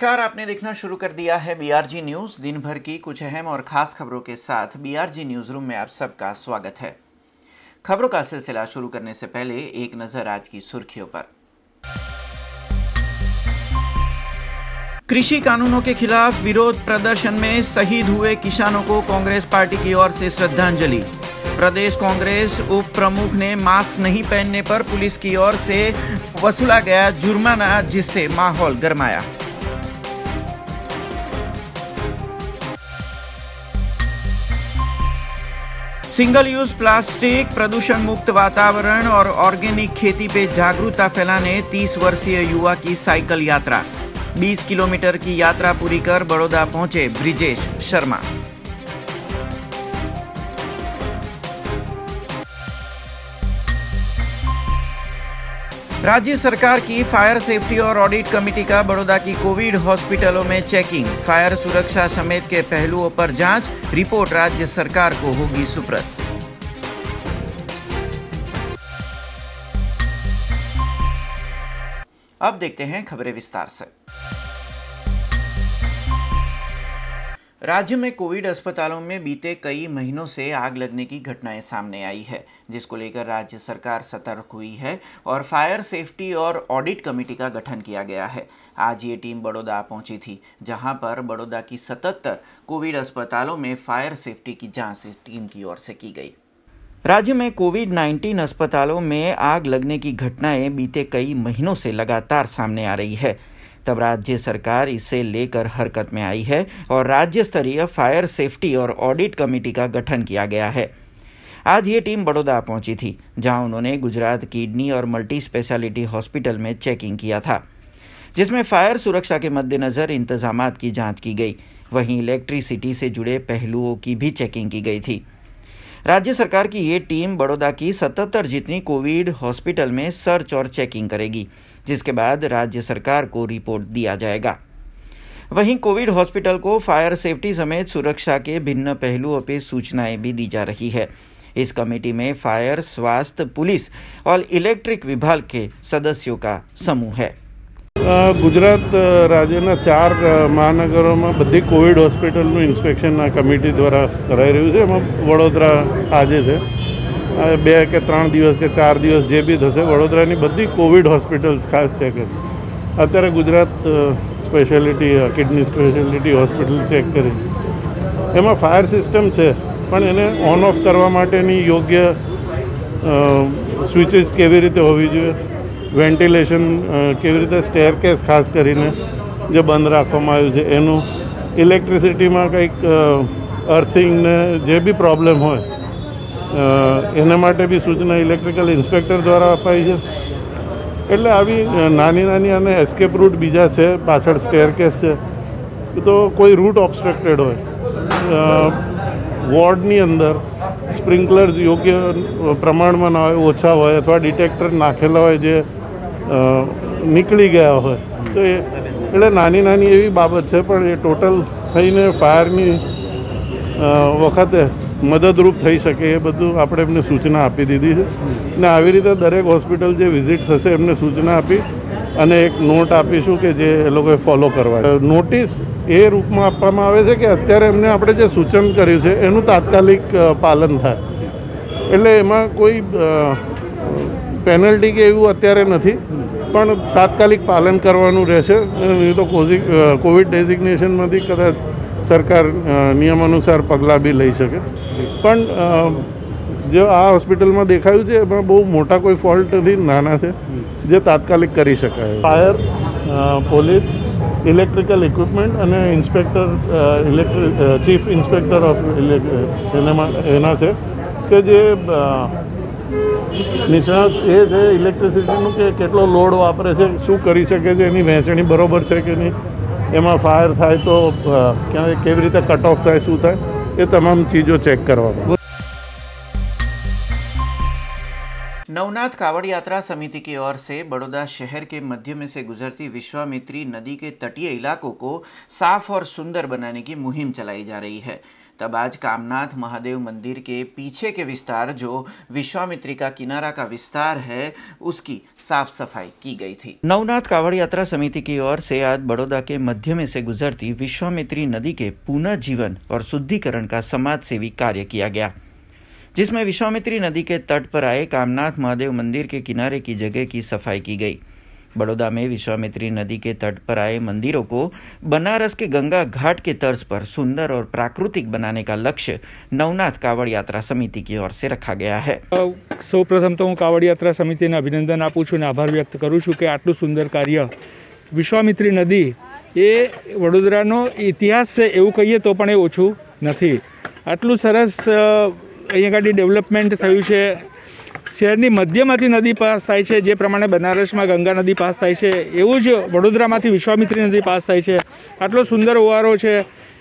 नमस्कार, आपने देखना शुरू कर दिया है बीआरजी न्यूज़। दिन भर की कुछ अहम और खास खबरों के साथ बीआरजी न्यूज़ रूम में आप सबका स्वागत है। खबरों का सिलसिला शुरू करने से पहले एक नज़र आज की सुर्खियों पर। कृषि कानूनों के खिलाफ विरोध प्रदर्शन में शहीद हुए किसानों को कांग्रेस पार्टी की ओर से श्रद्धांजलि। प्रदेश कांग्रेस उप प्रमुख ने मास्क नहीं पहनने पर पुलिस की ओर से वसूला गया जुर्माना, जिससे माहौल गरमाया। सिंगल यूज प्लास्टिक, प्रदूषण मुक्त वातावरण और ऑर्गेनिक खेती पे जागरूकता फैलाने 30 वर्षीय युवा की साइकिल यात्रा। 20 किलोमीटर की यात्रा पूरी कर बड़ौदा पहुंचे ब्रिजेश शर्मा। राज्य सरकार की फायर सेफ्टी और ऑडिट कमेटी का बड़ौदा की कोविड हॉस्पिटलों में चेकिंग। फायर सुरक्षा समेत के पहलुओं पर जांच, रिपोर्ट राज्य सरकार को होगी सुपुर्द। अब देखते हैं खबरें विस्तार से। राज्य में कोविड अस्पतालों में बीते कई महीनों से आग लगने की घटनाएं सामने आई है, जिसको लेकर राज्य सरकार सतर्क हुई है और फायर सेफ्टी और ऑडिट कमेटी का गठन किया गया है। आज ये टीम बड़ौदा पहुंची थी, जहां पर बड़ौदा की 77 कोविड अस्पतालों में फायर सेफ्टी की जांच इस टीम की ओर से की गई। राज्य में कोविड-19 अस्पतालों में आग लगने की घटनाएं बीते कई महीनों से लगातार सामने आ रही है। तब राज्य सरकार इसे लेकर हरकत में आई है और राज्य स्तरीय फायर सेफ्टी और ऑडिट कमेटी का गठन किया गया है। आज ये टीम बड़ौदा पहुंची थी, जहां उन्होंने गुजरात किडनी और मल्टी स्पेशलिटी हॉस्पिटल में चेकिंग किया था, जिसमें फायर सुरक्षा के मद्देनजर इंतजामात की जांच की गई। वहीं इलेक्ट्रिसिटी से जुड़े पहलुओं की भी चेकिंग की गई थी। राज्य सरकार की ये टीम बड़ौदा की 77 जितनी कोविड हॉस्पिटल में सर्च और चेकिंग करेगी, जिसके बाद राज्य सरकार को रिपोर्ट दिया जाएगा। वहीं कोविड हॉस्पिटल को फायर सेफ्टी समेत सुरक्षा के भिन्न पहलुओं पर सूचनाएं भी दी जा रही है। इस कमेटी में फायर, स्वास्थ्य, पुलिस और इलेक्ट्रिक विभाग के सदस्यों का समूह है। गुजरात राज्यના 4 મહાનગરોમાં બધી કોવિડ હોસ્પિટલનું ઇન્સ્પેક્શન આ કમિટી દ્વારા કરાઈ રહ્યું છે। એમાં વડોદરા આજે છે, 2 કે 3 દિવસ કે 4 દિવસ જે બી થશે, વડોદરાની બધી કોવિડ હોસ્પિટલ્સ ખાસ ચેક કરી। અત્યારે Gujarat speciality kidney speciality hospital check કરી। એમાં ફાયર સિસ્ટમ છે, પણ એને ઓન ઓફ કરવા માટેની યોગ્ય સ્વિચીસ કેવી રીતે હોવી જોઈએ, વેન્ટિલેશન કેવી રીતે, સ્ટેરકેસ ખાસ કરીને જે બંધ રાખવામાં આવ્યું છે એનું, ઇલેક્ટ્રિસિટીમાં કંઈક અર્થિંગ ને જે બી પ્રોબ્લેમ હોય એના માટે બી સૂચના ઇલેક્ટ્રિકલ ઇન્સ્પેક્ટર દ્વારા અપાઈ છે। એટલે આવી નાની નાની અને એસ્કેપ રૂટ બીજા છે, પાછળ સ્ટેરકેસ છે, તો કોઈ રૂટ ઓબ્સ્ટ્રક્ટેડ હોય, વોર્ડની અંદર સ્પ્રિંકલર્સ યોગ્ય પ્રમાણમાં ના હોય, ઓછા હોય, અથવા ડિટેક્ટર નાખેલા હોય જે નીકળી ગયા હોય, તો એટલે નાની નાની એવી બાબત છે, પણ એ ટોટલ થઈને ફાયરની વખતે મદદરૂપ થઈ શકે એ બધું આપણે એમને સૂચના આપી દીધી છે। ને આવી રીતે દરેક હોસ્પિટલ જે વિઝિટ થશે એમને સૂચના આપી અને એક નોટ આપીશું કે જે એ લોકોએ ફોલો કરવા। નોટિસ એ રૂપમાં આપવામાં આવે છે કે અત્યારે એમને આપણે જે સૂચન કર્યું છે એનું તાત્કાલિક પાલન થાય। એટલે એમાં કોઈ પેનલ્ટી કે એવું અત્યારે નથી, પણ તાત્કાલિક પાલન કરવાનું રહેશે। નહીં તો કોવિડ ડેઝિગ્નેશનમાંથી કદાચ સરકાર નિયમાનુસાર પગલાં બી લઈ શકે। પણ जो आ हॉस्पिटल में देखाયું છે એમાં બહુ મોટા કોઈ ફોલ્ટ નથી, નાના છે જે તાત્કાલિક કરી શકાય। ફાયર, પોલીસ, ઇલેક્ટ્રિકલ ઇક્વિપમેન્ટ અને ઇન્સ્પેક્ટર, ચીફ ઇન્સ્પેક્ટર ઓફ એના છે કે જે નિષ્ણાત એ છે ઇલેક્ટ્રિસિટીનું કે કેટલો લોડ વાપરે છે, શું કરી શકે છે, એની વહેંચણી બરોબર છે કે નહીં, એમાં ફાયર થાય તો ક્યાં કેવી રીતે કટ ઓફ થાય, શું થાય, એ તમામ ચીજો चेक કરવામાં। नवनाथ कावड़ यात्रा समिति की ओर से बड़ौदा शहर के मध्य में से गुजरती विश्वामित्री नदी के तटीय इलाकों को साफ और सुंदर बनाने की मुहिम चलाई जा रही है। तब आज कामनाथ महादेव मंदिर के पीछे के विस्तार जो विश्वामित्री का किनारा का विस्तार है उसकी साफ सफाई की गई थी। नवनाथ कावड़ यात्रा समिति की ओर से आज बड़ौदा के मध्य में से गुजरती विश्वामित्री नदी के पुनर्जीवन और शुद्धिकरण का समाज सेवी कार्य किया गया, जिसमें विश्वामित्री नदी के तट पर आए कामनाथ महादेव मंदिर के किनारे की जगह की सफाई की गई। बड़ौदा में विश्वामित्री नदी के तट पर आए मंदिरों को बनारस के गंगा घाट के तर्ज पर सुंदर और प्राकृतिक बनाने का लक्ष्य नवनाथ कावड़ यात्रा समिति की ओर से रखा गया है। સૌપ્રથમ તો હું કાવડ યાત્રા સમિતિને અભિનંદન આપું છું અને આભાર વ્યક્ત કરું છું કે આટલું સુંદર કાર્ય વિશ્વામિત્રી નદી એ વડોદરાનો ઇતિહાસ છે એવું કહીએ તો પણ એ ઓછું નથી। આટલું સરસ અહીંયા આગળ ડેવલપમેન્ટ થયું છે। શહેરની મધ્યમાંથી નદી પાસ થાય છે, જે પ્રમાણે બનારસમાં ગંગા નદી પાસ થાય છે એવું જ વડોદરામાંથી વિશ્વામિત્રી નદી પાસ થાય છે। આટલો સુંદર ઓવારો છે।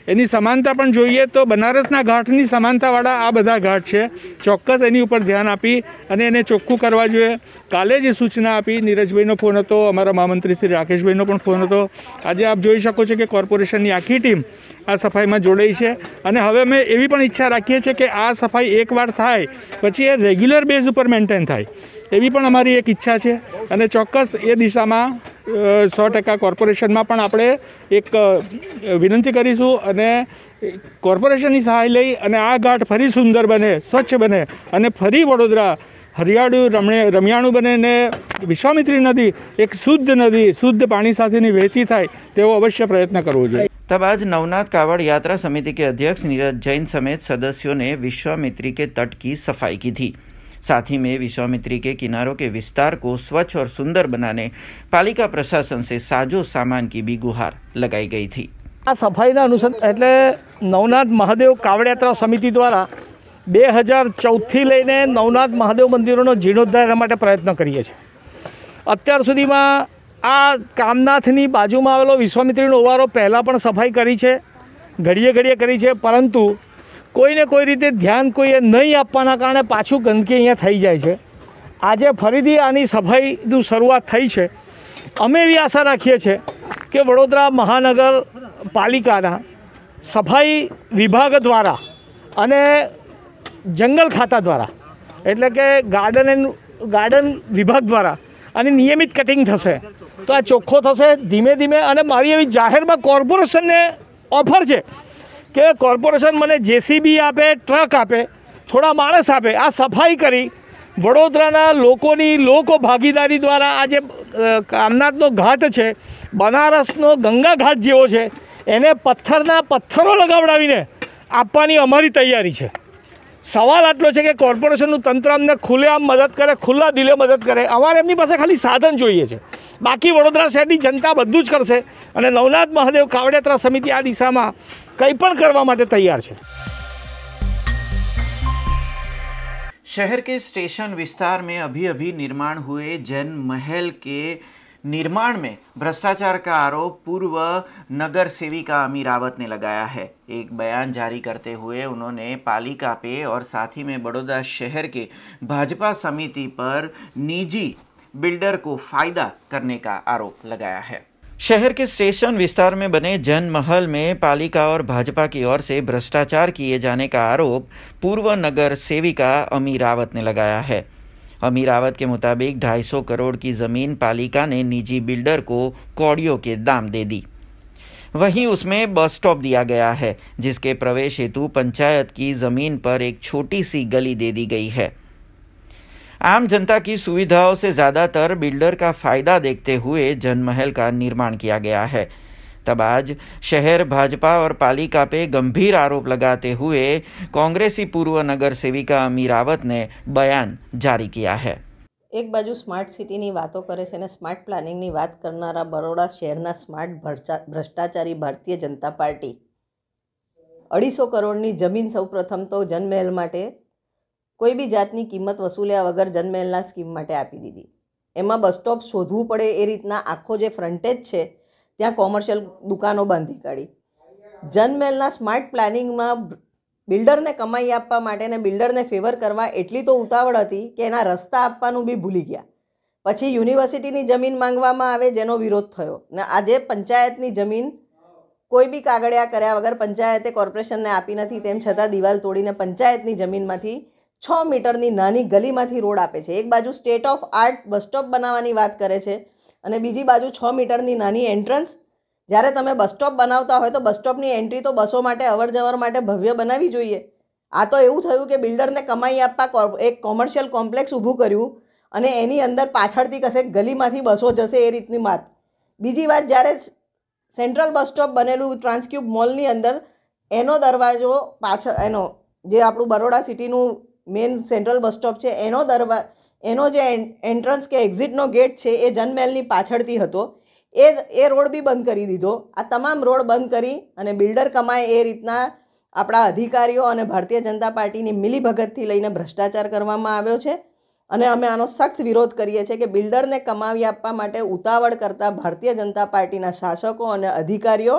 એની સમાનતા પણ જોઈએ તો બનારસના ઘાટની સમાનતાવાળા આ બધા ઘાટ છે। ચોક્કસ એની ઉપર ધ્યાન આપી અને એને ચોખ્ખું કરવા જોઈએ। કાલે જ સૂચના આપી, નીરજભાઈનો ફોન હતો, અમારા મહામંત્રી શ્રી રાકેશભાઈનો પણ ફોન હતો। આજે આપ જોઈ શકો છો કે કોર્પોરેશનની આખી ટીમ આ સફાઈમાં જોડાઈ છે અને હવે અમે એવી પણ ઈચ્છા રાખીએ છીએ કે આ સફાઈ એકવાર થાય પછી એ રેગ્યુલર બેઝ ઉપર મેન્ટેન થાય, એવી પણ અમારી એક ઈચ્છા છે અને ચોક્કસ એ દિશામાં 100% કોર્પોરેશનમાં પણ આપણે એક વિનંતી કરીશું અને કોર્પોરેશનની સહાય લઈ અને આ ઘાટ ફરી સુંદર બને, સ્વચ્છ બને અને ફરી વડોદરા હરિયાળું રમયાણું બને ને વિશ્વામિત્રી નદી એક શુદ્ધ નદી, શુદ્ધ પાણી સાથેની વહેતી થાય તેવો અવશ્ય प्रयत्न કરવો જોઈએ। तब आज नवनाथ कावड़ यात्रा समिति के अध्यक्ष नीरज जैन समेत सदस्यों ने विश्वामित्री के तट की सफाई की थी। साथ ही में विश्वामित्री के किनारों के विस्तार को स्वच्छ और सुंदर बनाने पालिका प्रशासन से साजो सामान की भी गुहार लगाई गई थी। आ सफाईना अनुसंधान एटले नवनाथ महादेव कावड़ यात्रा समिति द्वारा 2014 થી લઈને નવનાથ મહાદેવ મંદિરોનો જીર્ણોદ્ધાર માટે પ્રયત્ન કરીએ છીએ। અત્યાર સુધીમાં આ કામનાથની બાજુમાં આવેલો વિશ્વામિત્રીનો ઓવારો પહેલાં પણ સફાઈ કરી છે, ઘડીએ ઘડીએ કરી છે, પરંતુ કોઈને કોઈ રીતે ધ્યાન કોઈએ નહીં આપવાના કારણે પાછું ગંદકી અહીંયા થઈ જાય છે। આજે ફરીથી આની સફાઈનું શરૂઆત થઈ છે। અમે એવી આશા રાખીએ છીએ કે વડોદરા મહાનગરપાલિકાના સફાઈ વિભાગ દ્વારા અને જંગલ ખાતા દ્વારા એટલે કે ગાર્ડન વિભાગ દ્વારા આની નિયમિત કટિંગ થશે તો આ ચોખ્ખો થશે ધીમે ધીમે। અને મારી એવી જાહેરમાં કોર્પોરેશનને ઓફર છે કે કોર્પોરેશન મને જેસીબી આપે, ટ્રક આપે, થોડા માણસ આપે, આ સફાઈ કરી વડોદરાના લોકોની લોકો ભાગીદારી દ્વારા આ જે કામનાથનો ઘાટ છે, બનારસનો ગંગા ઘાટ જેવો છે, એને પથ્થરો લગાવડાવીને આપવાની અમારી તૈયારી છે। સવાલ આટલો છે કે કોર્પોરેશનનું તંત્ર અમને ખુલ્લેઆમ મદદ કરે, ખુલ્લા દિલે મદદ કરે। અમારે એમની પાસે ખાલી સાધન જોઈએ છે, બાકી વડોદરા શહેરની જનતા બધું જ કરશે અને નવનાથ મહાદેવ કાવડ યાત્રા સમિતિ આ દિશામાં કંઈ પણ કરવા માટે તૈયાર છે। शहर के स्टेशन विस्तार में अभी निर्माण हुए जैन महल के निर्माण में भ्रष्टाचार का आरोप पूर्व नगर सेविका अमी रावत ने लगाया है। एक बयान जारी करते हुए उन्होंने पालिका पे और साथ ही में बड़ौदा शहर के भाजपा समिति पर निजी बिल्डर को फायदा करने का आरोप लगाया है। शहर के स्टेशन विस्तार में बने जैन महल में पालिका और भाजपा की ओर से भ्रष्टाचार किए जाने का आरोप पूर्व नगर सेविका अमी रावत ने लगाया है। अमी रावत के मुताबिक 250 करोड़ की ज़मीन पालिका ने निजी बिल्डर को कौड़ियों के दाम दे दी। वहीं उसमें बस स्टॉप दिया गया है, जिसके प्रवेश हेतु पंचायत की ज़मीन पर एक छोटी सी गली दे दी गई है। आम जनता की सुविधाओं से ज़्यादातर बिल्डर का फ़ायदा देखते हुए जैन महल का निर्माण किया गया है। तब आज शहर भाजपा और पालिका पे गंभीर आरोप लगाते हुए कांग्रेसी पूर्व नगर सेविका अमी रावत ने बयान जारी किया है। एक बाजू स्मार्ट सिटीनी वातो करे छे ने स्मार्ट प्लानिंगनी वात करनारा बरोड़ा शहरना स्मार्ट भ्रष्टाचारी भारतीय जनता पार्टी 250 करोड़नी जमीन सौ प्रथम तो जनमहल माटे कोई भी जातनी किंमत वसूल्या वगर जनमहलना स्कीम माटे आपी दीधी। एमां बस स्टॉप शोधवू पड़े ए रीतना आखो जे फ्रंटेज छे त्यां कॉमर्शियल दुकानों बांधी काढी। जनमहलना स्मार्ट प्लानिंगमां बिल्डरने कमाई आपवा माटे ने बिल्डरने फेवर करवा एटली तो उतावळ हती के एना रस्ता आपवानुं बी भूली गया। पछी युनिवर्सिटीनी जमीन मांगवामां आवे जेनो विरोध थयो ने आजे पंचायतनी जमीन કોઈ બી કાગળિયા કર્યા વગર પંચાયતે કોર્પોરેશનને આપી નથી, તેમ છતાં દિવાલ તોડીને પંચાયતની જમીનમાંથી 6 મીટરની નાની ગલીમાંથી રોડ આપે છે. એક બાજુ state of art bus stop બનાવવાની વાત કરે છે અને બીજી બાજુ 6 મીટરની નાની એન્ટ્રન્સ. જ્યારે તમે બસ સ્ટોપ બનાવતા હોય તો બસ સ્ટોપની એન્ટ્રી તો બસો માટે અવર જવર માટે ભવ્ય બનાવવી જોઈએ. આ તો એવું થયું કે બિલ્ડરને કમાઈ આપવા એક કોમર્શિયલ કોમ્પ્લેક્સ ઊભું કર્યું અને એની અંદર પાછળથી કશે ગલીમાંથી બસો જશે એ રીતની વાત. બીજી વાત, જ્યારે સેન્ટ્રલ બસ સ્ટોપ બનેલું ટ્રાન્સક્યુબ મોલની અંદર એનો દરવાજો પાછળ, એનો જે આપણું બરોડા સિટીનું મેઇન સેન્ટ્રલ બસ સ્ટોપ છે એનો જે એન્ટ્રન્સ કે એક્ઝિટનો ગેટ છે એ જનમેલની પાછળથી હતો. એ રોડ બી બંધ કરી દીધો. આ તમામ રોડ બંધ કરી અને બિલ્ડર કમાય એ રીતના આપણા અધિકારીઓ અને ભારતીય જનતા પાર્ટીની મિલીભગતથી લઈને ભ્રષ્ટાચાર કરવામાં આવ્યો છે અને અમે આનો સખ્ત વિરોધ કરીએ છીએ કે બિલ્ડરને કમાવી આપવા માટે ઉતાવળ કરતા ભારતીય જનતા પાર્ટીના શાસકો અને અધિકારીઓ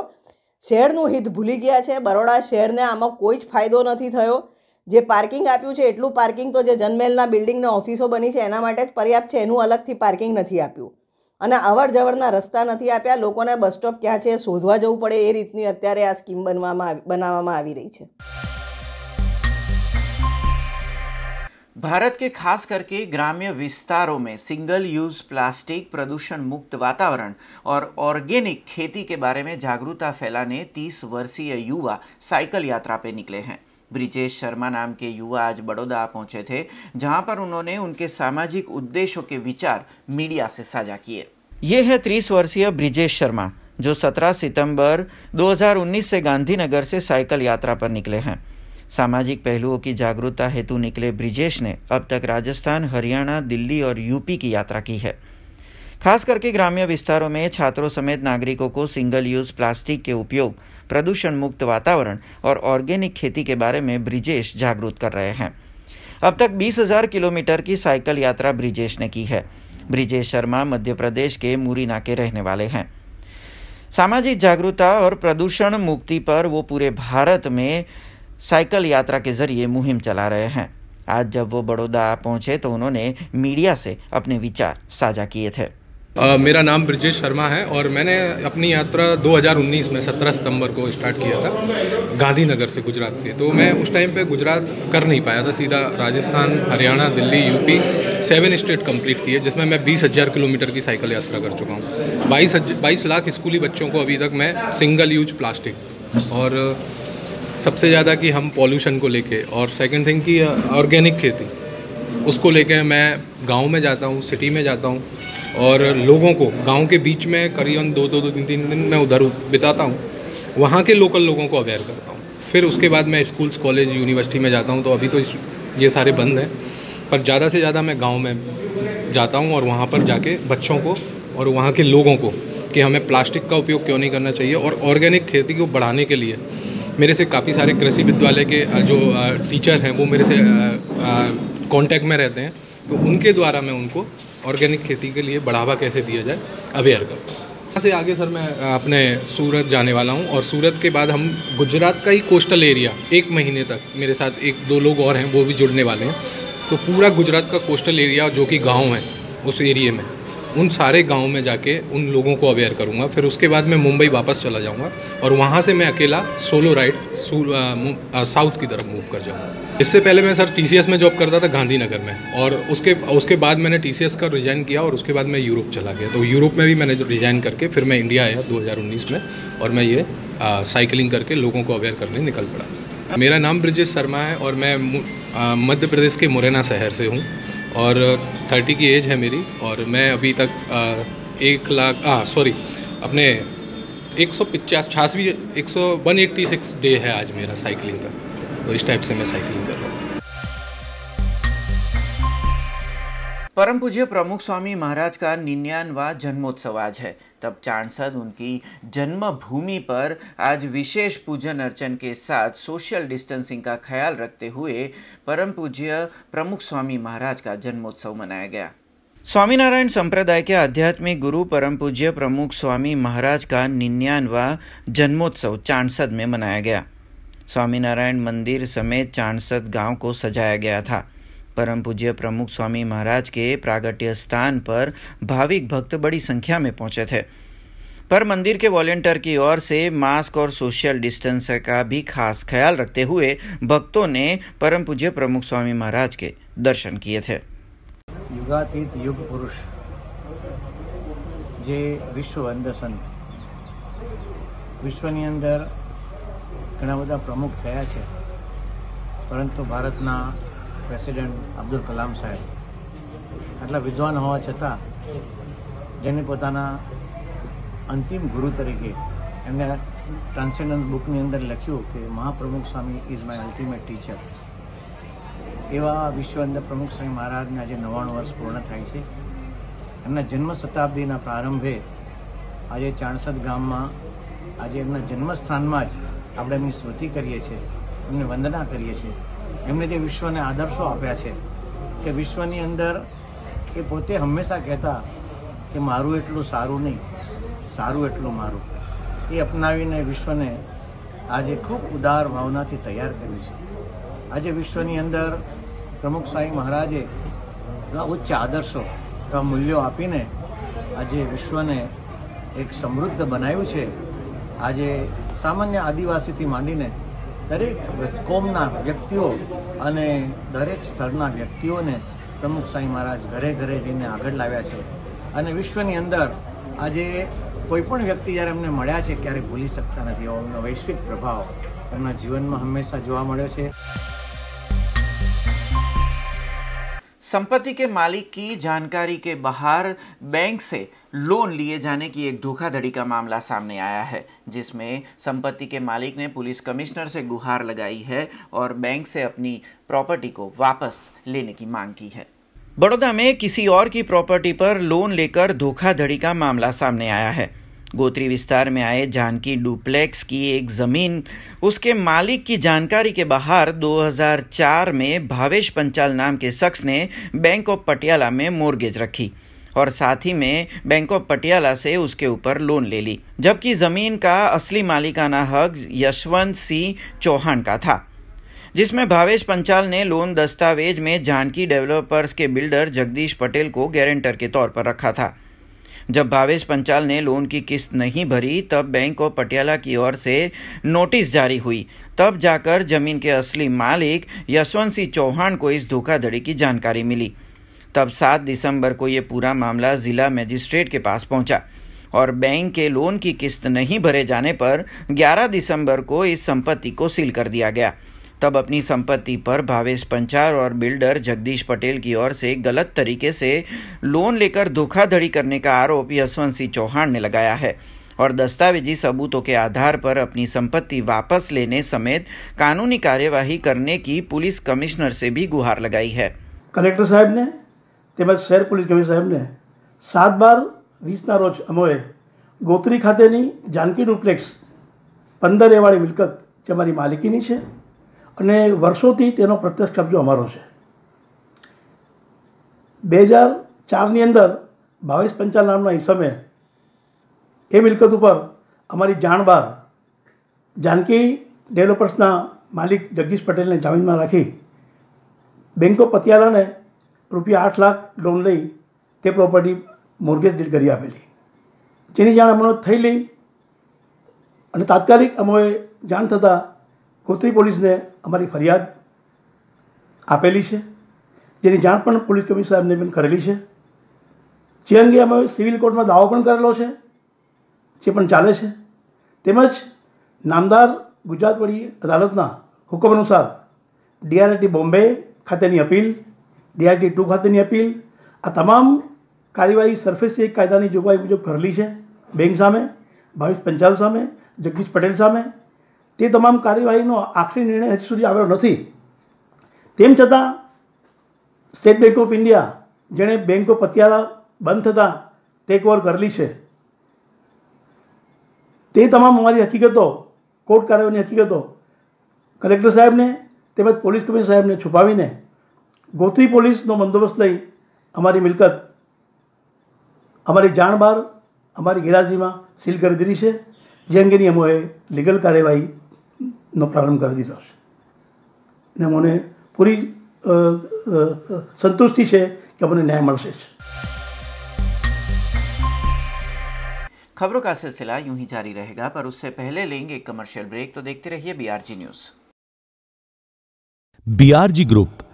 શહેરનું હિત ભૂલી ગયા છે. બરોડા શહેરને આમાં કોઈ જ ફાયદો નથી થયો. જે પાર્કિંગ આપ્યું છે એટલું પાર્કિંગ તો જે જનમેલના બિલ્ડિંગને ઓફિસો બની છે એના માટે જ પર્યાપ્ત છે, એનું અલગથી પાર્કિંગ નથી આપ્યું અને અવર જવરના રસ્તા નથી આપ્યા. લોકોને બસ સ્ટોપ ક્યાં છે શોધવા જવું પડે એ રીતની અત્યારે આ સ્કીમ બનાવવામાં આવી રહી છે. भारत के खास करके ग्राम्य विस्तारों में सिंगल यूज़ प्लास्टिक, प्रदूषण मुक्त वातावरण और ऑर्गेनिक खेती के बारे में जागरूकता फैलाने 30 वर्षीय युवा साइकिल यात्रा पे निकले हैं. ब्रिजेश शर्मा नाम के युवा आज बड़ौदा पहुंचे थे, जहां पर उन्होंने उनके सामाजिक उद्देश्यों के विचार मीडिया से साझा किए. ये है 30 वर्षीय ब्रिजेश शर्मा, जो 17 सितंबर 2019 से गांधीनगर से साइकिल यात्रा पर निकले हैं. सामाजिक पहलुओं की जागरूकता हेतु निकले ब्रिजेश ने अब तक राजस्थान, हरियाणा, दिल्ली और यूपी की यात्रा की है. खास करके ग्राम्य विस्तारों में छात्रों समेत नागरिकों को सिंगल यूज प्लास्टिक के उपयोग, प्रदूषण मुक्त वातावरण और ऑर्गेनिक खेती के बारे में ब्रिजेश जागरूक कर रहे हैं. अब तक 20,000 किलोमीटर की साइकिल यात्रा ब्रिजेश ने की है. ब्रिजेश शर्मा मध्य प्रदेश के मुरैना के रहने वाले हैं. सामाजिक जागरूकता और प्रदूषण मुक्ति पर वो पूरे भारत में साइकिल यात्रा के जरिए मुहिम चला रहे हैं. आज जब वो बड़ौदा पहुंचे तो उन्होंने मीडिया से अपने विचार साझा किए थे. मेरा नाम ब्रिजेश शर्मा है और मैंने अपनी यात्रा 2019 में 17 सितंबर को स्टार्ट किया था गांधीनगर से गुजरात के. तो मैं उस टाइम पे गुजरात कर नहीं पाया था, सीधा Rajasthan, Haryana, Delhi, UP 7 state complete किए, जिसमें मैं 20,000 किलोमीटर की साइकिल यात्रा कर चुका हूँ. 22 लाख स्कूली बच्चों को अभी तक मैं सिंगल यूज प्लास्टिक और सबसे ज़्यादा कि हम पॉल्यूशन को लेके और सेकंड थिंग कि ऑर्गेनिक खेती उसको लेके मैं गांव में जाता हूँ, सिटी में जाता हूँ और लोगों को गांव के बीच में करीबन 2-3 दिन मैं उधर बिताता हूँ, वहाँ के लोकल लोगों को अवेयर करता हूँ. फिर उसके बाद मैं स्कूल्स, कॉलेज, यूनिवर्सिटी में जाता हूँ. तो अभी तो ये सारे बंद हैं, पर ज़्यादा से ज़्यादा मैं गाँव में जाता हूँ और वहाँ पर जाके बच्चों को और वहाँ के लोगों को कि हमें प्लास्टिक का उपयोग क्यों नहीं करना चाहिए और ऑर्गेनिक खेती को बढ़ाने के लिए मेरे से काफ़ी सारे कृषि विद्यालय के जो टीचर हैं वो मेरे से कांटेक्ट में रहते हैं. तो उनके द्वारा मैं उनको ऑर्गेनिक खेती के लिए बढ़ावा कैसे दिया जाए अवेयर करता हूँ. यहाँ से आगे सर मैं अपने सूरत जाने वाला हूँ और सूरत के बाद हम गुजरात का ही कोस्टल एरिया 1 महीने तक मेरे साथ 1-2 लोग और हैं वो भी जुड़ने वाले हैं. तो पूरा गुजरात का कोस्टल एरिया जो कि गाँव है उस एरिए में उन सारे गाँव में जाके उन लोगों को अवेयर करूँगा. फिर उसके बाद मैं मुंबई वापस चला जाऊँगा और वहाँ से मैं अकेला सोलो राइड साउथ की तरफ मूव कर जाऊँगा. इससे पहले मैं सर TCS में जॉब करता था गांधीनगर में और उसके बाद मैंने TCS का रिज़ाइन किया और उसके बाद मैं यूरोप चला गया. तो यूरोप में भी मैंने जो रिज़ाइन करके फिर मैं इंडिया आया 2019 में और मैं ये साइकिलिंग करके लोगों को अवेयर करने निकल पड़ा. मेरा नाम ब्रिजेश शर्मा है और मैं मध्य प्रदेश के मुरैना शहर से हूँ और 30 की एज है मेरी और मैं अभी तक 186 डे है आज मेरा साइकिलिंग का. तो इस टाइप से मैं साइकिलिंग कर रहा हूँ. परम पूज्य प्रमुख स्वामी महाराज का 99वां जन्मोत्सव आज है. तब चाणसद उनकी जन्मभूमि पर आज विशेष पूजन अर्चन के साथ सोशल डिस्टेंसिंग का ख्याल रखते हुए परम पूज्य प्रमुख स्वामी महाराज का जन्मोत्सव मनाया गया. स्वामीनारायण संप्रदाय के आध्यात्मिक गुरु परम पूज्य प्रमुख स्वामी महाराज का 99वां जन्मोत्सव चाणसद में मनाया गया. स्वामीनारायण मंदिर समेत चाणसद गांव को सजाया गया था. परम पूज्य प्रमुख स्वामी महाराज के प्रागट्य स्थान पर भाविक भक्त बड़ी संख्या में पहुंचे थे. पर मंदिर के वॉलंटियर की ओर से मास्क और सोशल डिस्टेंस का भी खास ख्याल रखते हुए भक्तों ने परम पूज्य प्रमुख स्वामी महाराज के दर्शन किए थे। युगातीत युग पुरुष जे विश्व वंद संत विश्वनी अंदर घણા બધા પ્રમુખ થયા છે, પરંતુ ભારતના પ્રેસિડેન્ટ અબ્દુલ કલામ સાહેબ આટલા વિદ્વાન હોવા છતાં જેને પોતાના અંતિમ ગુરુ તરીકે એમને ટ્રાન્સેન્ડન્સ બુકની અંદર લખ્યું કે મહાપ્રમુખ સ્વામી ઇઝ માય અલ્ટિમેટ ટીચર, એવા વિશ્વ અંદર પ્રમુખ સ્વામી મહારાજને આજે 99 વર્ષ પૂર્ણ થાય છે। એમના જન્મ શતાબ્દીના પ્રારંભે આજે ચાણસદ ગામમાં આજે એમના જન્મસ્થાનમાં જ આપણે એમની સ્મૃતિ કરીએ છીએ, એમને વંદના કરીએ છીએ। એમને જે વિશ્વને આદર્શો આપ્યા છે કે વિશ્વની અંદર એ પોતે હંમેશા કહેતા કે મારું એટલું સારું નહીં, સારું એટલું મારું, એ અપનાવીને વિશ્વને આજે ખૂબ ઉદાર ભાવનાથી તૈયાર કર્યું છે। આજે વિશ્વની અંદર પ્રમુખ સ્વામી મહારાજે એવા ઉચ્ચ આદર્શો, એવા મૂલ્યો આપીને આજે વિશ્વને એક સમૃદ્ધ બનાવ્યું છે। આજે સામાન્ય આદિવાસીથી માંડીને દરેક કોમના વ્યક્તિઓ અને દરેક સ્થળના વ્યક્તિઓને પ્રમુખ સ્વામી મહારાજ ઘરે ઘરે જઈને આગળ લાવ્યા છે અને વિશ્વની અંદર આજે કોઈપણ વ્યક્તિ જ્યારે એમને મળ્યા છે ક્યારેય ભૂલી શકતા નથી। એમનો વૈશ્વિક પ્રભાવ એમના જીવનમાં હંમેશા જોવા મળ્યો છે। संपत्ति के मालिक की जानकारी के बाहर बैंक से लोन लिए जाने की एक धोखाधड़ी का मामला सामने आया है, जिसमें संपत्ति के मालिक ने पुलिस कमिश्नर से गुहार लगाई है और बैंक से अपनी प्रॉपर्टी को वापस लेने की मांग की है। बड़ौदा में किसी और की प्रॉपर्टी पर लोन लेकर धोखाधड़ी का मामला सामने आया है। गोत्री विस्तार में आए जानकी डुप्लेक्स की एक जमीन उसके मालिक की जानकारी के बाहर 2004 में भावेश पंचाल नाम के शख्स ने बैंक ऑफ पटियाला में मोर्गेज रखी और साथ ही में बैंक ऑफ पटियाला से उसके ऊपर लोन ले ली, जबकि जमीन का असली मालिकाना हक यशवंत सिंह चौहान का था, जिसमें भावेश पंचाल ने लोन दस्तावेज में जानकी डेवलपर्स के बिल्डर जगदीश पटेल को गारंटर के तौर पर रखा था। जब भावेश पंचाल ने लोन की किस्त नहीं भरी तब बैंक ऑफ पटियाला की ओर से नोटिस जारी हुई, तब जाकर जमीन के असली मालिक यशवंत सिंह चौहान को इस धोखाधड़ी की जानकारी मिली। तब 7 दिसंबर को ये पूरा मामला जिला मजिस्ट्रेट के पास पहुंचा और बैंक के लोन की किस्त नहीं भरे जाने पर 11 दिसंबर को इस संपत्ति को सील कर दिया गया। तब अपनी संपत्ति पर भावेश पंचाल और बिल्डर जगदीश पटेल की ओर से गलत तरीके से लोन लेकर धोखाधड़ी करने का आरोप यशवंत सिंह चौहान ने लगाया है और दस्तावेजी सबूतों के आधार पर अपनी संपत्ति वापस लेने समेत कानूनी कार्यवाही करने की पुलिस कमिश्नर से भी गुहार लगाई है। कलेक्टर साहब ने તેમજ શહેર પોલીસ કમિશનર સાહેબને 7/12/20ના રોજ અમોએ ગોત્રી ખાતેની જાનકી ડુપ્લેક્સ 15 એવાળી મિલકત જે અમારી માલિકીની છે અને વર્ષોથી તેનો પ્રત્યક્ષ કબજો અમારો છે। 2004ની અંદર ભાવેશ પંચાલ નામના ઈસમે એ મિલકત ઉપર અમારી જાણ બહાર જાનકી ડેવલપર્સના માલિક જગદીશ પટેલને જામીનમાં રાખી બેંક ઓફ પટિયાલાને ₹8 લાખ લોન લઈ તે પ્રોપર્ટી મોર્ગેજ ડીડ કરી આપેલી, જેની જાણ અમને થયેલી અને તાત્કાલિક અમોએ જાણ થતાં ગોત્રી પોલીસને અમારી ફરિયાદ આપેલી છે, જેની જાણ પણ પોલીસ કમિશનર સાહેબને પણ કરેલી છે। જે અંગે અમે સિવિલ કોર્ટમાં દાવો પણ કરેલો છે, જે પણ ચાલે છે। તેમજ નામદાર ગુજરાત વડી અદાલતના હુકમ અનુસાર DRT બોમ્બે ખાતેની અપીલ, DRT 2 ખાતેની અપીલ, આ તમામ કાર્યવાહી સરફેસ એક કાયદાની જોગવાઈ મુજબ કરેલી છે બેંક સામે, ભાવેશ પંચાલ સામે, જગદીશ પટેલ સામે। તે તમામ કાર્યવાહીનો આખરી નિર્ણય હજી સુધી આવેલો નથી। તેમ છતાં સ્ટેટ બેંક ઓફ ઇન્ડિયા જેણે બેંક ઓફ પટિયાલા બંધ થતાં ટેક ઓવર કરેલી છે, તે તમામ અમારી હકીકતો, કોર્ટ કાર્યવાહીની હકીકતો કલેક્ટર સાહેબને તેમજ પોલીસ કમિશનર સાહેબને છુપાવીને ગોત્રી પોલીસનો બંદોબસ્ત લઈ અમારી મિલકત અમારી જાણ બહાર અમારી ગેરહાજરીમાં સીલ કરી દીધી છે, જે અંગેની અમોએ લીગલ કાર્યવાહીનો પ્રારંભ કરી દીધો છે અને અમને પૂરી સંતુષ્ટિ છે કે અમને ન્યાય મળશે જ। खबरों का सिलसिला यूं ही जारी रहेगा, पर उससे पहले लेंगे एक कमर्शियल ब्रेक। तो देखते रहिए BRG news. BRG group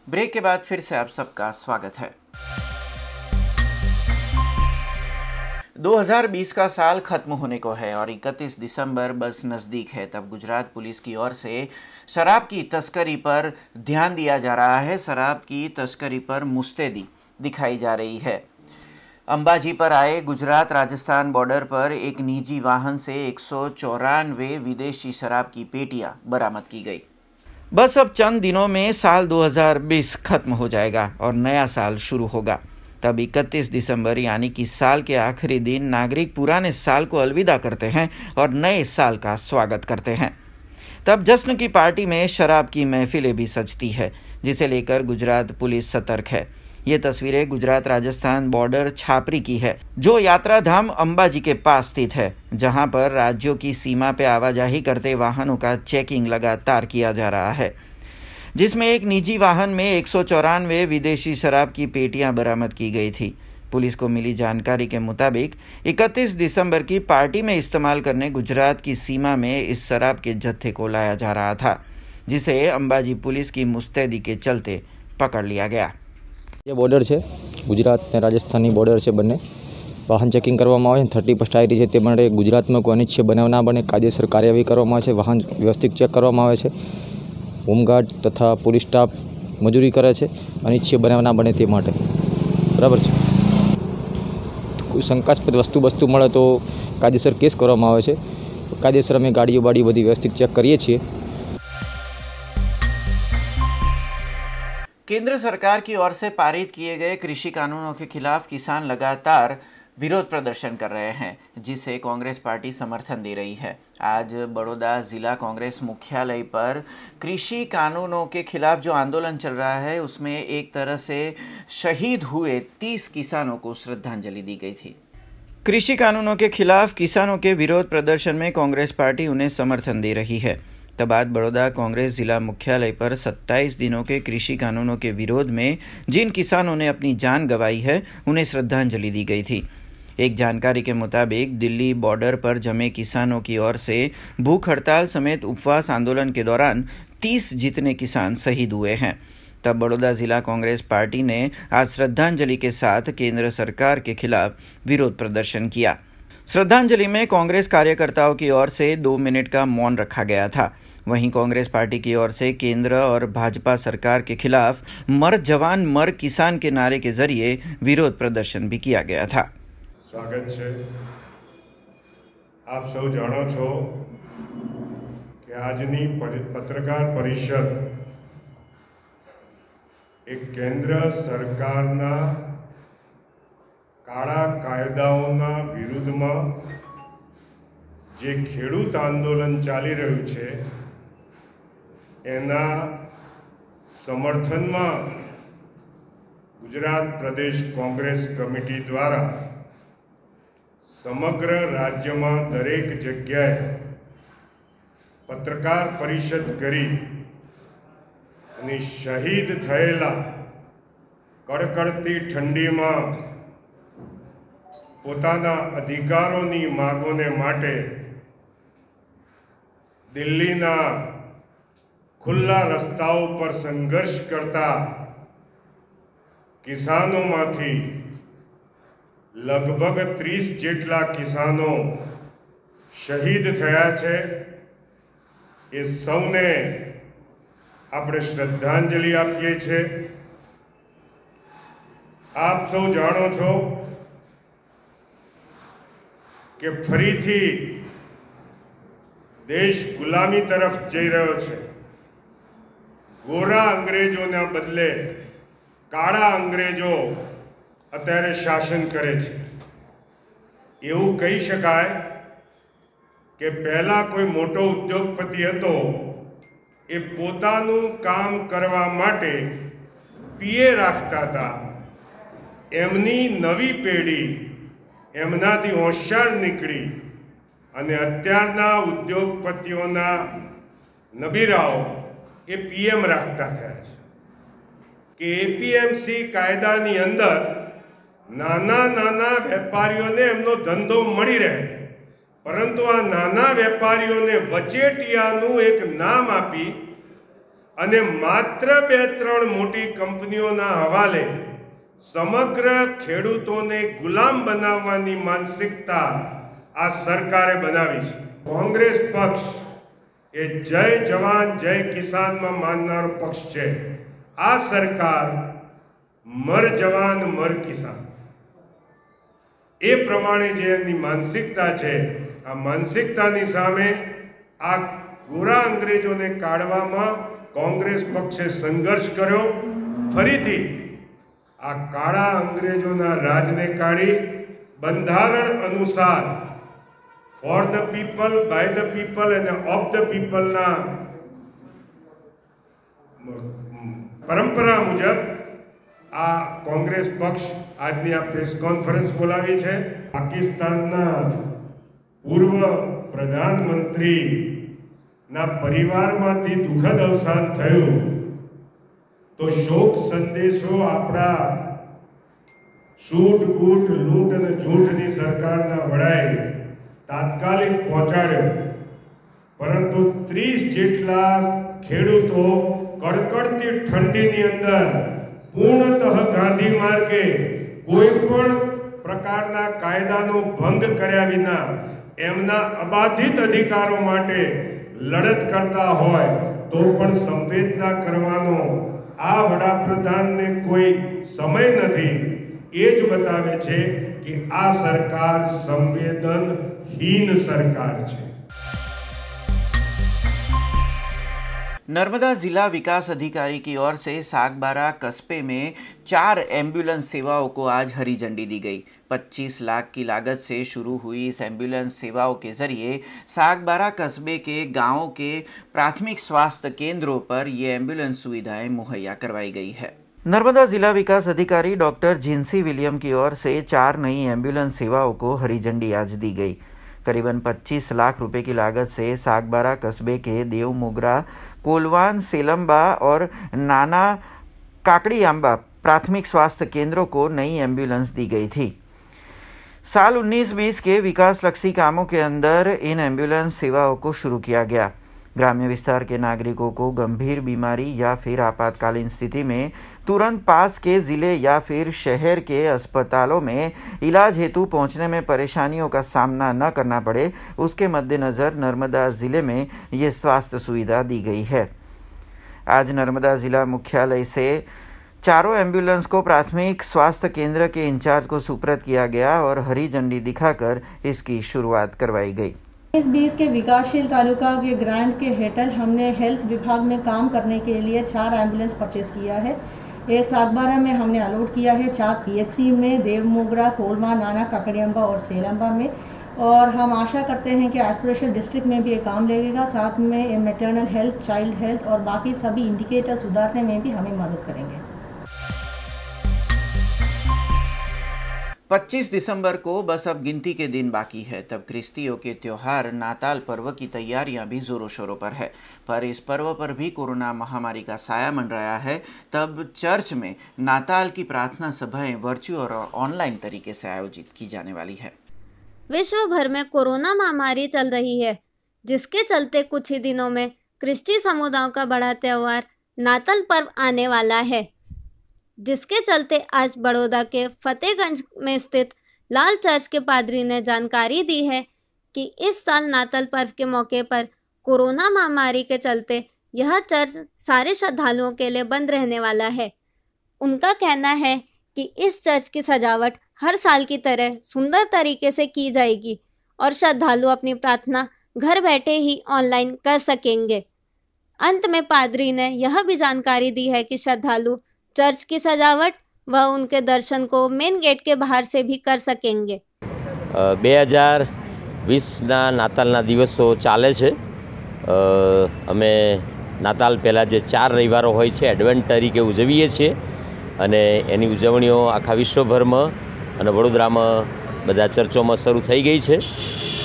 break के बाद फिर से आप सबका स्वागत है। 2020 का साल खत्म होने को है और 31 दिसंबर बस नज़दीक है। तब गुजरात पुलिस की ओर से शराब की तस्करी पर ध्यान दिया जा रहा है। शराब की तस्करी पर मुस्तैदी दिखाई जा रही है। अंबाजी पर आए गुजरात राजस्थान बॉर्डर पर एक निजी वाहन से 194 विदेशी शराब की पेटियां बरामद की गई। बस अब चंद दिनों में साल 2020 खत्म हो जाएगा और नया साल शुरू होगा। तब 31 दिसंबर यानी कि साल के आखिरी दिन नागरिक पुराने साल को अलविदा करते हैं और नए साल का स्वागत करते हैं। तब जश्न की पार्टी में शराब की महफिलें भी सजती है, जिसे लेकर गुजरात पुलिस सतर्क है। ये तस्वीरें गुजरात राजस्थान बॉर्डर छापरी की है, जो यात्रा धाम अंबाजी के पास स्थित है, जहां पर राज्यों की सीमा पे आवाजाही करते वाहनों का चेकिंग लगातार किया जा रहा है, जिसमें एक निजी वाहन में 194 विदेशी शराब की पेटियां बरामद की गई थी। पुलिस को मिली जानकारी के मुताबिक 31 दिसंबर की पार्टी में इस्तेमाल करने गुजरात की सीमा में इस शराब के जत्थे को लाया जा रहा था, जिसे अंबाजी पुलिस की मुस्तैदी के चलते पकड़ लिया गया। જે બોર્ડર છે ગુજરાત અને રાજસ્થાનની બોર્ડર છે, બંને વાહન ચેકિંગ કરવામાં આવે છે। 30+ ડાયરી છે, તે માટે ગુજરાતમાં કોઈ અનિચ્છનીય બનાવ ના બને કાયદેસર કાર્યવાહી કરવામાં આવે છે। વાહન વ્યવસ્થિત ચેક કરવામાં આવે છે। હોમગાર્ડ તથા પોલીસ સ્ટાફ મજૂરી કરે છે અનિચ્છનીય બનાવ ના બને તે માટે, બરાબર છે। કોઈ શંકાસ્પદ વસ્તુ મળે તો કાયદેસર કેસ કરવામાં આવે છે। કાયદેસર અમે ગાડીઓ બધી વ્યવસ્થિત ચેક કરીએ છીએ। केंद्र सरकार की ओर से पारित किए गए कृषि कानूनों के खिलाफ किसान लगातार विरोध प्रदर्शन कर रहे हैं, जिसे कांग्रेस पार्टी समर्थन दे रही है। आज बड़ौदा जिला कांग्रेस मुख्यालय पर कृषि कानूनों के खिलाफ जो आंदोलन चल रहा है, उसमें एक तरह से शहीद हुए 30 किसानों को श्रद्धांजलि दी गई थी। कृषि कानूनों के खिलाफ किसानों के विरोध प्रदर्शन में कांग्रेस पार्टी उन्हें समर्थन दे रही है। तब आज बड़ौदा कांग्रेस जिला मुख्यालय पर 27 दिनों के कृषि कानूनों के विरोध में जिन किसानों ने अपनी जान गंवाई है, उन्हें श्रद्धांजलि दी गई थी। एक जानकारी के मुताबिक दिल्ली बॉर्डर पर जमे किसानों की ओर से भूख हड़ताल समेत उपवास आंदोलन के दौरान 30 जितने किसान शहीद हुए हैं। तब बड़ौदा जिला कांग्रेस पार्टी ने आज श्रद्धांजलि के साथ केंद्र सरकार के खिलाफ विरोध प्रदर्शन किया। श्रद्धांजलि में कांग्रेस कार्यकर्ताओं की ओर से 2 मिनट का मौन रखा गया था। वहीं कांग्रेस पार्टी की ओर से केंद्र और भाजपा सरकार के खिलाफ मर जवान मर किसान के नारे के जरिए विरोध प्रदर्शन भी किया गया था। स्वागत है। आप सब जानो छो कि आजनी पत्रकार परिषद एक केंद्र सरकारना काळा कायदाओना विरुद्धमां जे खेडूत आंदोलन चाली रह्युं छे एना समर्थनमा गुजरात प्रदेश कांग्रेस कमिटी द्वारा समग्र राज्य में दरेक जग्याए पत्रकार परिषद करी અને શહીદ થયેલા કડકડતી ઠંડીમાં પોતાના અધિકારોની માગોને માટે દિલ્હીના ખુલ્લા રસ્તાઓ પર સંઘર્ષ કરતા કિસાનોમાંથી લગભગ 30 જેટલા કિસાનો શહીદ થયા છે એ સૌને આપણે શ્રદ્ધાંજલિ આપીએ છીએ। આપ સૌ જાણો છો કે ફરીથી દેશ ગુલામી તરફ જઈ રહ્યો છે। ગોરા અંગ્રેજોના બદલે કાળા અંગ્રેજો અત્યારે શાસન કરે છે। એવું કહી શકાય કે પહેલા કોઈ મોટો ઉદ્યોગપતિ હતો એ પોતાનું કામ કરવા માટે પીએ રાખતા હતા। એમની નવી પેઢી એમનાથી હોશિયાર નીકળી અને અત્યારના ઉદ્યોગપતિઓના નબીરાઓ એ પીએમ રાખતા થયા છે કે એપીએમસી કાયદાની અંદર નાના નાના વેપારીઓને એમનો ધંધો મળી રહે, પરંતુ આ નાના વેપારીઓને વચેટિયાનું એક નામ આપી અને માત્ર 2-3 મોટી કંપનીઓના હવાલે સમગ્ર ખેડૂતોને ગુલામ બનાવવાની માનસિકતા આ સરકારે બનાવી છે। કોંગ્રેસ પક્ષ એ જય જવાન જય કિસાનમાં માનનારો પક્ષ છે। આ સરકાર મર જવાન મર કિસાન એ પ્રમાણે જે એમની માનસિકતા છે, આ માનસિકતાની સામે આ ગોરા અંગ્રેજોને કાઢવામાં કોંગ્રેસ પક્ષે સંઘર્ષ કર્યો। ફરીથી આ કાળા અંગ્રેજોના રાજને કાઢી બંધારણ અનુસાર for the people, by the people અને ઓફ ધ પીપલના પરંપરા મુજબ આ કોંગ્રેસ પક્ષ આજની આ પ્રેસ કોન્ફરન્સ બોલાવી છે। પાકિસ્તાનના પૂર્વ પ્રધાનમંત્રીના પરિવારમાંથી દુઃખદ અવસાન થયું તો શોક સંદેશો આપણા સૂટ બૂટ લૂંટ અને ઝૂંટની સરકારના વડાએ તાત્કાલિક પહોંચાડ્યો, પરંતુ 30 જેટલા ખેડૂતો કડકડતી ઠંડીની અંદર પૂર્ણતઃ ગાંધી માર્ગે કોઈ પણ પ્રકારના કાયદાનો ભંગ કર્યા વિના એમના અબાધિત અધિકારો માટે લડત કરતા હોય તો પણ સંવેદના કરવાનો આ વડાપ્રધાનને કોઈ સમય નથી। એ જ બતાવે છે કે આ સરકાર સંવેદનહીન સરકાર છે। नर्मदा जिला विकास अधिकारी की ओर से सागबारा कस्बे में 4 एम्बुलेंस सेवाओं को आज हरी झंडी दी गई। 25 लाख की लागत से शुरू हुई इस एम्बुलेंस सेवाओं के जरिए सागबारा कस्बे के गांवों के प्राथमिक स्वास्थ्य केंद्रों पर ये एम्बुलेंस सुविधाएं मुहैया करवाई गई है। नर्मदा जिला विकास अधिकारी डॉक्टर जिन्सी विलियम की ओर से 4 नई एम्बुलेंस सेवाओं को हरी झंडी आज दी गई। करीबन 25 लाख रुपए की लागत से सागबारा कस्बे के देवमोगरा, कोलवान, सेलम्बा और नाना काकड़ीआंबा प्राथमिक स्वास्थ्य केंद्रों को नई एम्बुलेंस दी गई थी। साल 19-20 के विकासलक्षी कामों के अंदर इन एम्बुलेंस सेवाओं को शुरू किया गया। ग्राम्य विस्तार के नागरिकों को गंभीर बीमारी या फिर आपातकालीन स्थिति में तुरंत पास के जिले या फिर शहर के अस्पतालों में इलाज हेतु पहुंचने में परेशानियों का सामना न करना पड़े, उसके मद्देनज़र नर्मदा जिले में ये स्वास्थ्य सुविधा दी गई है। आज नर्मदा जिला मुख्यालय से 4 एम्बुलेंस को प्राथमिक स्वास्थ्य केंद्र के इंचार्ज को सुपुर्द किया गया और हरी झंडी दिखाकर इसकी शुरुआत करवाई गई। इस बीच के विकासशील तालुका के ग्रांट के हेठल हमने हेल्थ विभाग में काम करने के लिए 4 एम्बुलेंस परचेज किया है। ये सागबारा में हमने अलॉट किया है, 4 पीएचसी में, देवमोगरा, कोलमा, नाना काकड़ीआंबा और सेलम्बा में। और हम आशा करते हैं कि एस्पिरेशन डिस्ट्रिक्ट में भी ये काम लगेगा। साथ में मैटरनल हेल्थ, चाइल्ड हेल्थ और बाकी सभी इंडिकेटर सुधारने में भी हमें मदद करेंगे। 25 दिसंबर को बस अब गिनती के दिन बाकी है, तब क्रिस्तियों के त्योहार नाताल पर्व की तैयारियां भी जोरों शोरों पर है। पर इस पर्व पर भी कोरोना महामारी का साया मंडराया है। तब चर्च में नाताल की प्रार्थना सभाएं वर्चुअल और ऑनलाइन तरीके से आयोजित की जाने वाली है। विश्व भर में कोरोना महामारी चल रही है, जिसके चलते कुछ ही दिनों में क्रिस्ती समुदायों का बड़ा त्योहार नाताल पर्व आने वाला है, जिसके चलते आज बड़ौदा के फतेहगंज में स्थित लाल चर्च के पादरी ने जानकारी दी है कि इस साल नाताल पर्व के मौके पर कोरोना महामारी के चलते यह चर्च सारे श्रद्धालुओं के लिए बंद रहने वाला है। उनका कहना है कि इस चर्च की सजावट हर साल की तरह सुंदर तरीके से की जाएगी और श्रद्धालु अपनी प्रार्थना घर बैठे ही ऑनलाइन कर सकेंगे। अंत में पादरी ने यह भी जानकारी दी है कि श्रद्धालु चर्च की सजावट व उनके दर्शन को मेन गेट के बाहर से भी कर सकेंगे। 2020 नातालना दिवसों चाले छे। अमे नाताल पहला जे 4 रविवारों होय छे एडवेंट तरीके उजवीए छीए अने एनी उजवणीओ आखा विश्वभर में अने वडोदरा में बधा चर्चों में शरू थई गई है।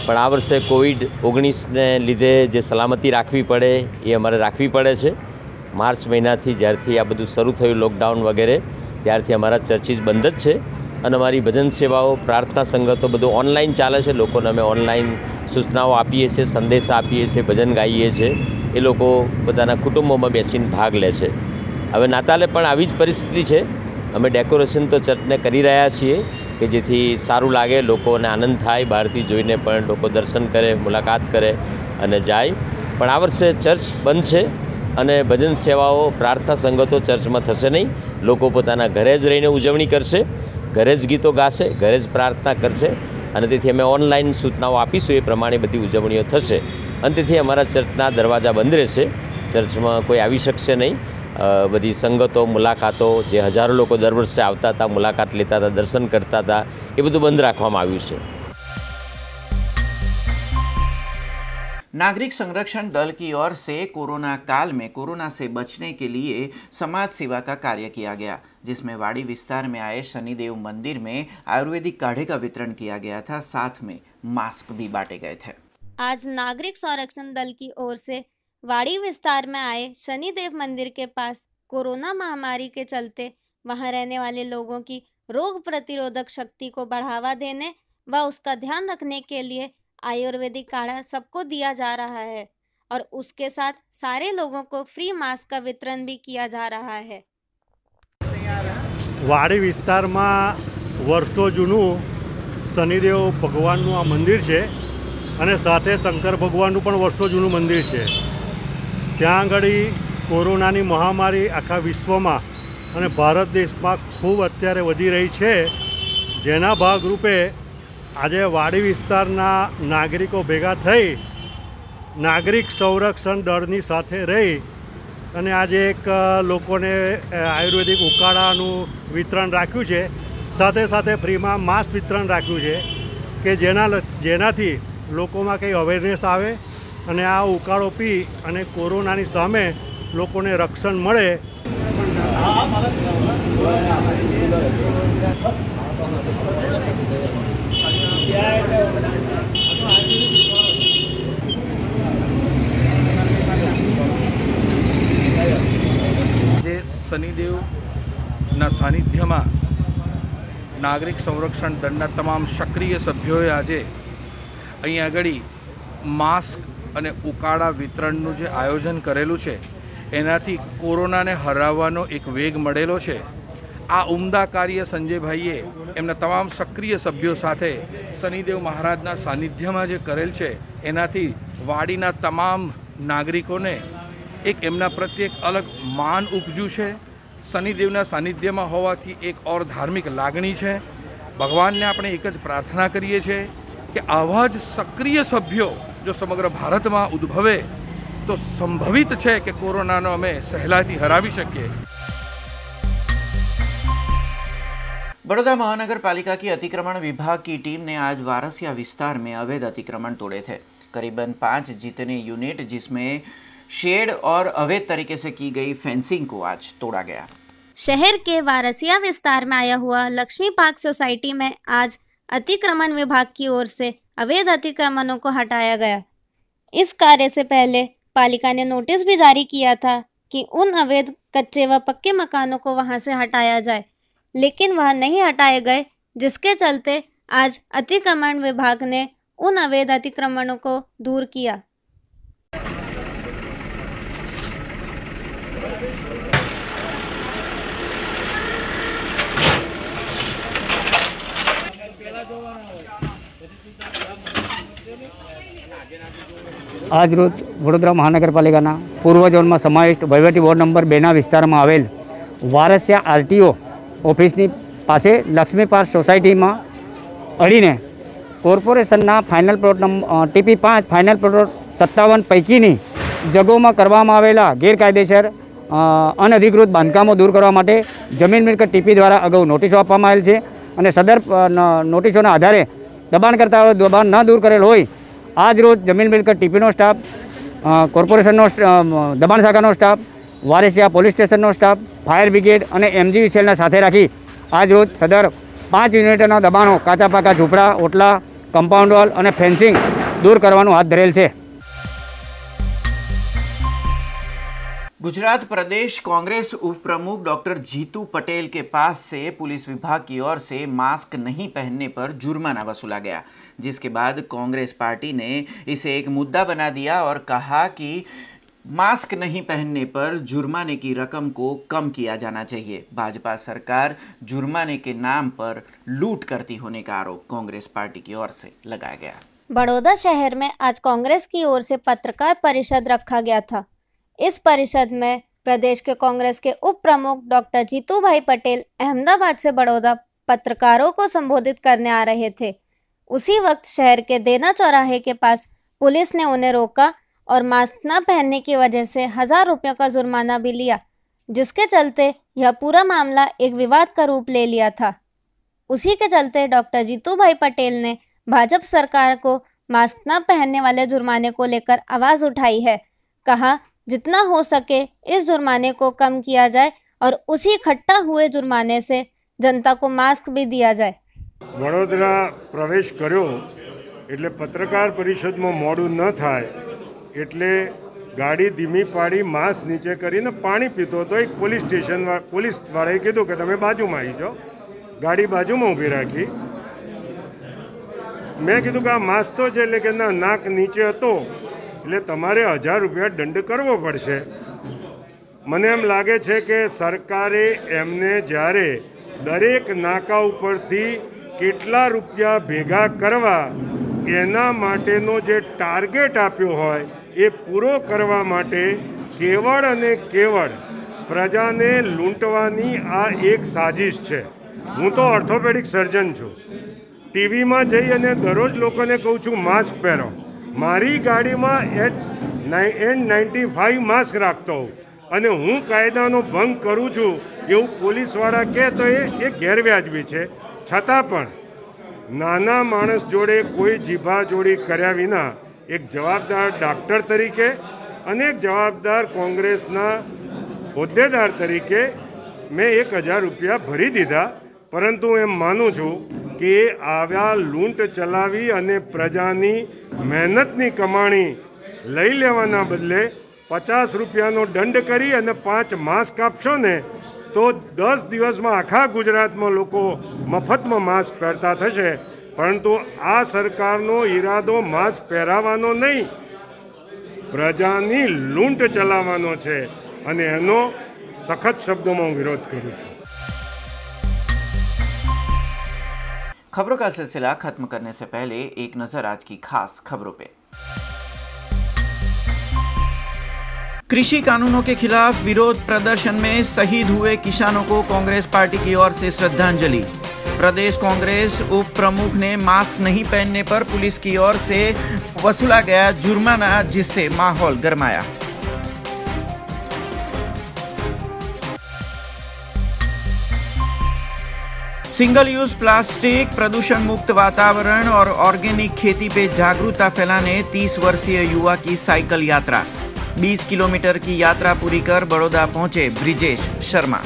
पण आ वर्षे कोविड-19 ने लीधे जे सलामती राखवी पड़े ए अमारे राखवी पड़े छे। मार्च महीनाथी ज्यारथी आ बधुं शरू थयुं लॉकडाउन वगैरह त्यारथी अमारा चर्चिस बंध ज छे अने अमारी भजन सेवाओं प्रार्थना संगतो बधुं ऑनलाइन चाले छे। लोकोने अमे ऑनलाइन सूचनाओं आपीए छे, संदेशा आपीए छे, भजन गाईए छे। ए लोको पोताना कुटुंबोमां बेसीने भाग ले छे। हवे नाताले पण आवी ज परिस्थिति छे। अमे डेकोरेशन तो चर्चने करी रह्या छीए कि जेथी सारूं लागे, लोकोने आनंद थाय, बहारथी जोईने पण लोको दर्शन करे, मुलाकात करे अने जाय। पण आ वर्षे चर्च बंध छे अने भजन सेवाओं प्रार्थना संगतो चर्चमां थशे नहीं। लोको पोताना घरे ज रहीने उजवणी करशे, घरे ज गीतो गाशे, घरे ज प्रार्थना करशे अने तेथी अमे ऑनलाइन सूचनाओं आपीशुं ए प्रमाणे बधी उजवणीओ थशे अने तेथी अमारा चर्चना दरवाजा बंध रहेशे। चर्चमां कोई आवी शकशे नहीं। बधी संगतों मुलाकातों जे हजारों लोग दर वर्षे आवता था, मुलाकात लेता था, दर्शन करता था, ये बधुं बंद राखवामां आव्युं छे। नागरिक संरक्षण दल की ओर से कोरोना काल में कोरोना से बचने के लिए समाज सेवा का कार्य किया गया, जिसमें वाड़ी विस्तार में आए शनिदेव मंदिर में आयुर्वेदिक काढ़े का वितरण किया गया था, साथ में मास्क भी बांटे गए थे। आज नागरिक संरक्षण दल की ओर से वाड़ी विस्तार में आए शनिदेव मंदिर के पास कोरोना महामारी के चलते वहां रहने वाले लोगों की रोग प्रतिरोधक शक्ति को बढ़ावा देने व उसका ध्यान रखने के लिए आयुर्वेदिक काढ़ा सबको दिया जा रहा है और उसके साथ सारे लोगों को फ्री मास्क का वितरण भी किया जा रहा है। वाड़ी विस्तार में वर्षों जूनू शनिदेव भगवान आ मंदिर है अने साथे शंकर भगवान पण वर्षों जूनू मंदिर है। त्या आगळी कोरोनानी महामारी आखा विश्व में अने भारत देश में खूब अत्यारे वधी रही है, जेना भागरूपे आज वाड़ी विस्तारना नागरिकों भेगा थई नागरिक संरक्षण दळनी साथे रही अने आज एक लोकोने आयुर्वेदिक उकाळानुं वितरण राख्युं छे, साथे साथे फ्री में मास्क वितरण राख्युं छे कि जेनाथी लोकोमां कंई अवेरनेस आवे अने आ उकाळो पी अने कोरोनानी सामे लोकोने रक्षण मळे। जे शनिदेवना सानिध्यमां नागरिक संरक्षण दળના તમામ સક્રિય સભ્યોએ આજે અહીં આગળ માસ્ક અને ઉકાળા વિતરણનું જે આયોજન કરેલું છે એનાથી કોરોનાને હરાવવાનો એક વેગ મળેલો છે। આ ઉમદા કાર્ય સંજયભાઈએ એમના તમામ સક્રિય સભ્યો સાથે શનિદેવ મહારાજના સાનિધ્યમાં જે કરેલ છે એનાથી વાડીના તમામ નાગરિકોને એક એમના પ્રત્યે એક અલગ માન ઉપજ્યું છે। શનિદેવના સાનિધ્યમાં હોવાથી એક ઓર ધાર્મિક લાગણી છે। ભગવાનને આપણે એક જ પ્રાર્થના કરીએ છીએ કે આવા જ સક્રિય સભ્યો जो समग्र भारत में उद्भवे तो संभवित है कि कोरोना नो अमे सहलाईथी हरावी शकीए। बड़ौदा महानगर पालिका की अतिक्रमण विभाग की टीम ने आज वारसिया विस्तार में अवैध अतिक्रमण तोड़े थे। करीबन 5 जितने यूनिट जिसमें शेड और अवैध तरीके से की गई फेंसिंग को आज तोड़ा गया। शहर के वारसिया विस्तार में आया हुआ लक्ष्मी पार्क सोसाइटी में आज अतिक्रमण विभाग की ओर से अवैध अतिक्रमणों को हटाया गया। इस कार्य से पहले पालिका ने नोटिस भी जारी किया था कि उन अवैध कच्चे व पक्के मकानों को वहां से हटाया जाए, लेकिन वह नहीं हटाए गए, जिसके चलते आज अतिक्रमण विभाग ने उन अवैध अतिक्रमणों को दूर किया। આજ રોજ વડોદરા મહાનગરપાલિકાના પૂર્વ ઝોનમાં સમાવિષ્ટ વહીવટી બોર્ડ નંબર 2ના વિસ્તારમાં આવેલ વારસિયા આરટીઓ ઓફિસની પાસે લક્ષ્મી પાર્ક સોસાયટીમાં અડીને કોર્પોરેશનના final plot TP 5 final plot 57 પૈકીની જગોમાં કરવામાં આવેલા ગેરકાયદેસર અનધિકૃત બાંધકામો દૂર કરવા માટે જમીન મિલકત TP દ્વારા અગાઉ નોટિસો આપવામાં આવેલ છે અને સદર નોટિસોના આધારે દબાણકર્તાઓ દબાણ ન દૂર કરેલ હોય આજ રોજ જમીન મિલકત TPનો સ્ટાફ, કોર્પોરેશનનો દબાણ શાખાનો સ્ટાફ, વારસિયા પોલીસ સ્ટેશનનો સ્ટાફ, ફાયર બ્રિગેડ અને MGV સેલના સાથે રાખી આજ રોજ સદર 5 યુનિટના દબાણો, કાચા પાકા ઝૂંપડા, ઓટલા, કમ્પાઉન્ડ વોલ અને ફેન્સિંગ दूर करवानुं हाथ धरेल छे। गुजरात प्रदेश कांग्रेस उप प्रमुख डॉक्टर जीतू पटेल के पास से पुलिस विभाग की ओर से मास्क नहीं पहनने पर जुर्माना वसूला गया, जिसके बाद कांग्रेस पार्टी ने इसे एक मुद्दा बना दिया और कहा कि मास्क नहीं पहनने पर जुर्माने की रकम को कम किया जाना चाहिए। भाजपा सरकार जुर्माने के नाम पर लूट करती होने का आरोप कांग्रेस पार्टी की ओर से लगाया गया। बड़ौदा शहर में आज कांग्रेस की ओर से पत्रकार परिषद रखा गया था। इस परिषद में प्रदेश के कांग्रेस के उप प्रमुख डॉक्टर जीतू भाई पटेल अहमदाबाद से बड़ौदा पत्रकारों को संबोधित करने आ रहे थे। उसी वक्त शहर के देना चौराहे के पास पुलिस ने उन्हें रोका और मास्क न पहनने की वजह से 1000 रुपयों का जुर्माना भी लिया, जिसके चलते यह पूरा मामला एक विवाद का रूप ले लिया था। उसी के चलते डॉक्टर जीतू भाई पटेल ने भाजपा सरकार को मास्क न पहनने वाले जुर्माने को लेकर आवाज़ उठाई है। कहा जितना हो सके इस जुर्माने को कम किया जाए और उसी इकट्ठा हुए जुर्माने से जनता को मास्क भी दिया जाए। वडोदरा प्रवेश कर्यो एटले पत्रकार परिषद में मोडू न थाय एटले गाड़ी धीमी पाड़ी मास्क नीचे करीने पाणी पीतो तो एक पुलिस स्टेशन पुलिस वाळे कीधुं के तमे बाजुमां आई जाओ। गाड़ी बाजुमां ऊभी राखी। मैं कीधुं के आ मास्क तो छे એટલે કે ના નાક નીચે હતો એટલે તમારે 1000 રૂપિયા દંડ કરવો પડશે। મને એમ લાગે છે કે સરકારે એમને જ્યારે દરેક નાકા ઉપરથી કેટલા રૂપિયા ભેગા કરવા એના માટેનો જે ટાર્ગેટ આપ્યો હોય એ પૂરો કરવા માટે કેવળ અને કેવળ પ્રજાને લૂંટવાની આ એક સાજિશ છે। હું તો ઓર્થોપેડિક સર્જન છું। ટીવીમાં જઈ અને દરરોજ લોકોને કહું છું માસ્ક પહેરો। મારી ગાડીમાં N95 માસ્ક રાખતો હોઉં અને હું કાયદાનો ભંગ કરું છું એવું પોલીસવાળા કહે તો એ ગેરવ્યાજબી છે। છતાં પણ નાના માણસ જોડે કોઈ જીભાજોડી કર્યા વિના એક જવાબદાર ડૉક્ટર તરીકે અને એક જવાબદાર કોંગ્રેસના હોદ્દેદાર તરીકે મેં 1000 રૂપિયા ભરી દીધા। પરંતુ એમ માનું છું કે આવા લૂંટ ચલાવી અને પ્રજાની મહેનતની કમાણી લઈ લેવાના બદલે 50 રૂપિયાનો દંડ કરી અને 5 માસ્ક આપશો ને તો 10 દિવસમાં આખા ગુજરાતમાં લોકો મફતમાં માસ્ક પહેરતા થશે। પરંતુ આ સરકારનો ઈરાદો માસ્ક પહેરાવાનો નહીં, પ્રજાની લૂંટ ચલાવવાનો છે અને એનો સખત શબ્દોમાં હું વિરોધ કરું છું। खबरों का सिलसिला खत्म करने से पहले एक नजर आज की खास खबरों पे। कृषि कानूनों के खिलाफ विरोध प्रदर्शन में शहीद हुए किसानों को कांग्रेस पार्टी की ओर से श्रद्धांजलि। प्रदेश कांग्रेस उप प्रमुख ने मास्क नहीं पहनने पर पुलिस की ओर से वसूला गया जुर्माना, जिससे माहौल गरमाया। सिंगल यूज प्लास्टिक, प्रदूषण मुक्त वातावरण और ऑर्गेनिक खेती पे जागरूकता फैलाने 30 वर्षीय युवा की साइकिल यात्रा। 20 किलोमीटर की यात्रा पूरी कर बड़ौदा पहुंचे ब्रिजेश शर्मा।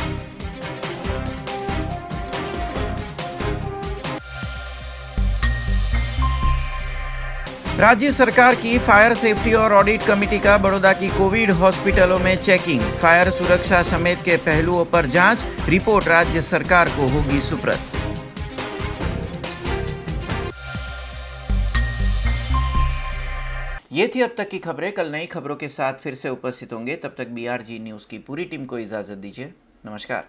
राज्य सरकार की फायर सेफ्टी और ऑडिट कमेटी का बड़ौदा की कोविड हॉस्पिटलों में चेकिंग, फायर सुरक्षा समेत के पहलुओं पर जांच, रिपोर्ट राज्य सरकार को होगी सुपुर्द। ये थी अब तक की खबरें। कल नई खबरों के साथ फिर से उपस्थित होंगे। तब तक BRG न्यूज की पूरी टीम को इजाजत दीजिए। नमस्कार।